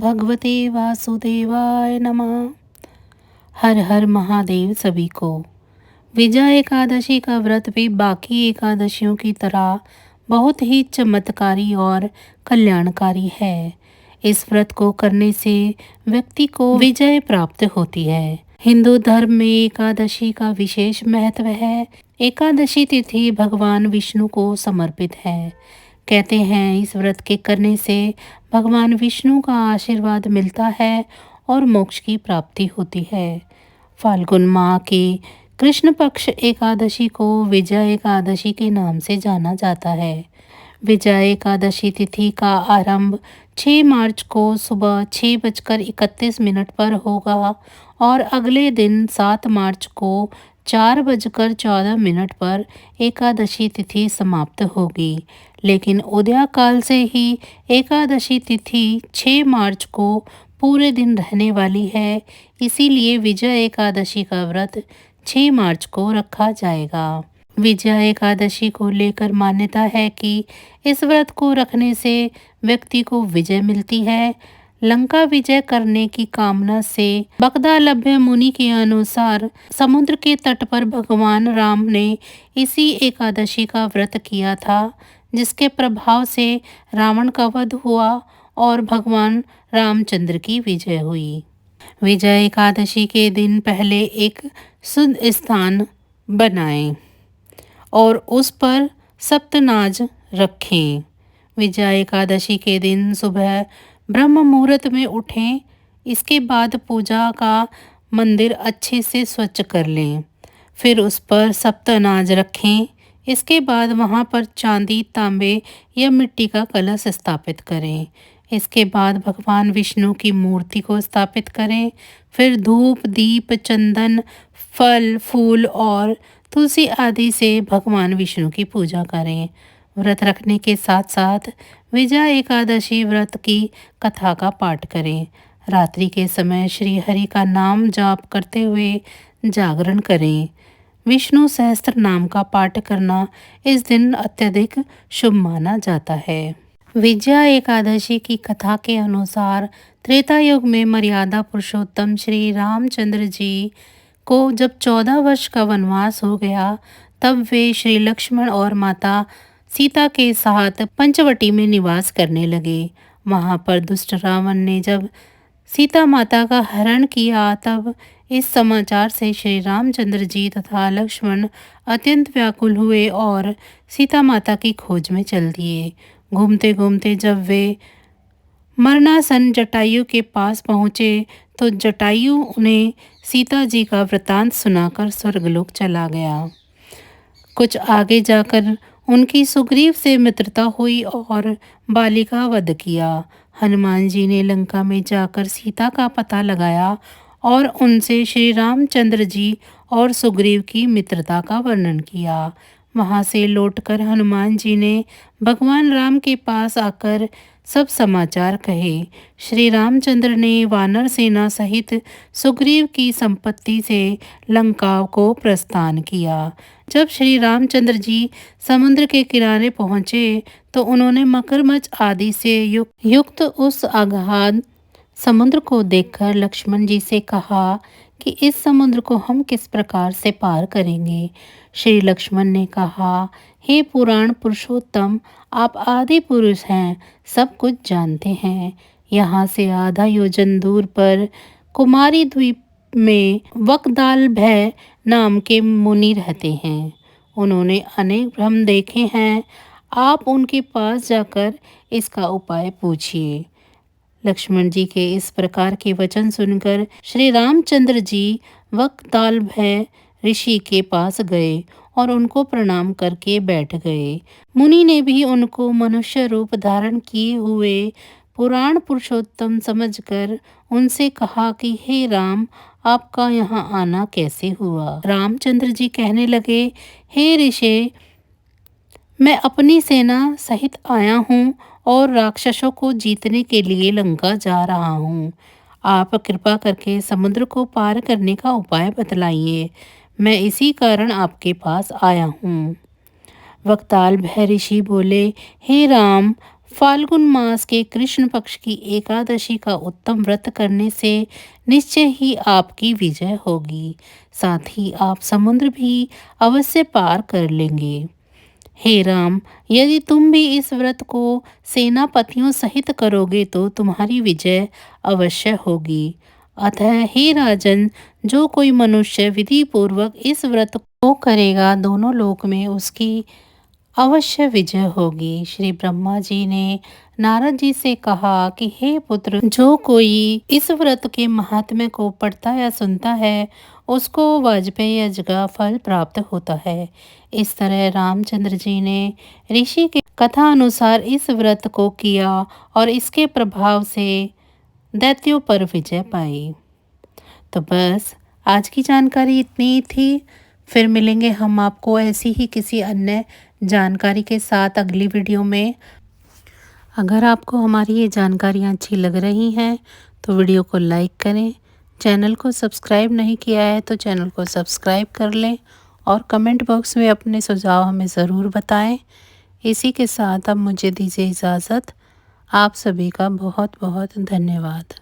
भगवते वासुदेवाय नमः। हर हर महादेव सभी को। विजया एकादशी का व्रत भी बाकी एकादशियों की तरह बहुत ही चमत्कारी और कल्याणकारी है। इस व्रत को करने से व्यक्ति को विजय प्राप्त होती है। हिंदू धर्म में एकादशी का विशेष महत्व है। एकादशी तिथि भगवान विष्णु को समर्पित है। कहते हैं इस व्रत के करने से भगवान विष्णु का आशीर्वाद मिलता है और मोक्ष की प्राप्ति होती है। फाल्गुन माह की कृष्ण पक्ष एकादशी को विजया एकादशी के नाम से जाना जाता है। विजया एकादशी तिथि का आरंभ 6 मार्च को सुबह 6:31 पर होगा और अगले दिन 7 मार्च को 4:14 पर एकादशी तिथि समाप्त होगी। लेकिन उदय काल से ही एकादशी तिथि 6 मार्च को पूरे दिन रहने वाली है। इसीलिए विजया एकादशी का व्रत 6 मार्च को रखा जाएगा। विजया एकादशी को लेकर मान्यता है कि इस व्रत को रखने से व्यक्ति को विजय मिलती है। लंका विजय करने की कामना से बगदालभ्य मुनि के अनुसार समुद्र के तट पर भगवान राम ने इसी एकादशी का व्रत किया था, जिसके प्रभाव से रावण का वध हुआ और भगवान रामचंद्र की विजय हुई। विजया एकादशी के दिन पहले एक शुद्ध स्थान बनाएं और उस पर सप्तनाज रखें। विजया एकादशी के दिन सुबह ब्रह्म मुहूर्त में उठें। इसके बाद पूजा का मंदिर अच्छे से स्वच्छ कर लें। फिर उस पर सप्तनाज रखें। इसके बाद वहां पर चांदी, तांबे या मिट्टी का कलश स्थापित करें। इसके बाद भगवान विष्णु की मूर्ति को स्थापित करें। फिर धूप, दीप, चंदन, फल, फूल और तुलसी आदि से भगवान विष्णु की पूजा करें। व्रत रखने के साथ साथ विजया एकादशी व्रत की कथा का पाठ करें। रात्रि के समय श्री हरि का नाम जाप करते हुए जागरण करें। विष्णु सहस्त्र नाम का पाठ करना इस दिन अत्यधिक शुभ माना जाता है। विजया एकादशी की कथा के अनुसार त्रेता युग में मर्यादा पुरुषोत्तम श्री रामचंद्र जी को जब 14 वर्ष का वनवास हो गया, तब वे श्री लक्ष्मण और माता सीता के साथ पंचवटी में निवास करने लगे। वहां पर दुष्ट रावण ने जब सीता माता का हरण किया, तब इस समाचार से श्री रामचंद्र जी तथा लक्ष्मण अत्यंत व्याकुल हुए और सीता माता की खोज में चल दिए। घूमते घूमते जब वे मरणासन जटायु के पास पहुँचे तो जटायु उन्हें सीता जी का वृतांत सुनाकर स्वर्गलोक चला गया। कुछ आगे जाकर उनकी सुग्रीव से मित्रता हुई और बाली का वध किया। हनुमान जी ने लंका में जाकर सीता का पता लगाया और उनसे श्री रामचंद्र जी और सुग्रीव की मित्रता का वर्णन किया। वहां से लौटकर हनुमान जी ने भगवान राम के पास आकर सब समाचार कहे। श्री रामचंद्र ने वानर सेना सहित सुग्रीव की संपत्ति से लंका को प्रस्थान किया। जब श्री रामचंद्र जी समुद्र के किनारे पहुँचे तो उन्होंने मगरमच्छ आदि से युक्त उस अगाध समुद्र को देखकर लक्ष्मण जी से कहा कि इस समुद्र को हम किस प्रकार से पार करेंगे। श्री लक्ष्मण ने कहा, हे पुराण पुरुषोत्तम, आप आदि पुरुष हैं, सब कुछ जानते हैं। यहाँ से आधा योजन दूर पर कुमारी द्वीप में वक्दालभय नाम के मुनि रहते हैं। उन्होंने अनेक भ्रम देखे हैं। आप उनके पास जाकर इसका उपाय पूछिए। लक्ष्मण जी के इस प्रकार के वचन सुनकर श्री रामचंद्र जी वक्दालभय ऋषि के पास गए और उनको प्रणाम करके बैठ गए। मुनि ने भी उनको मनुष्य रूप धारण किए हुए पुराण पुरुषोत्तम समझकर उनसे कहा कि हे राम, आपका यहाँ आना कैसे हुआ। रामचंद्र जी कहने लगे, हे ऋषि, मैं अपनी सेना सहित आया हूँ और राक्षसों को जीतने के लिए लंका जा रहा हूँ। आप कृपा करके समुद्र को पार करने का उपाय बतलाइए। मैं इसी कारण आपके पास आया हूँ। वक्ताल भय ऋषि बोले, हे राम, फाल्गुन मास के कृष्ण पक्ष की एकादशी का उत्तम व्रत करने से निश्चय ही आपकी विजय होगी। साथ ही आप समुद्र भी अवश्य पार कर लेंगे। हे राम, यदि तुम भी इस व्रत को सेनापतियों सहित करोगे तो तुम्हारी विजय अवश्य होगी। अतः हे राजन, जो कोई मनुष्य विधि पूर्वक इस व्रत को करेगा, दोनों लोक में उसकी अवश्य विजय होगी। श्री ब्रह्मा जी ने नारद जी से कहा कि हे पुत्र, जो कोई इस व्रत के महात्म्य को पढ़ता या सुनता है, उसको वाजपेयी यज्ञ का फल प्राप्त होता है। इस तरह रामचंद्र जी ने ऋषि की कथा अनुसार इस व्रत को किया और इसके प्रभाव से दैत्यों पर विजय पाई। तो बस आज की जानकारी इतनी ही थी। फिर मिलेंगे हम आपको ऐसी ही किसी अन्य जानकारी के साथ अगली वीडियो में। अगर आपको हमारी ये जानकारियाँ अच्छी लग रही हैं तो वीडियो को लाइक करें। चैनल को सब्सक्राइब नहीं किया है तो चैनल को सब्सक्राइब कर लें और कमेंट बॉक्स में अपने सुझाव हमें ज़रूर बताएं। इसी के साथ अब मुझे दीजिए इजाज़त। आप सभी का बहुत बहुत धन्यवाद।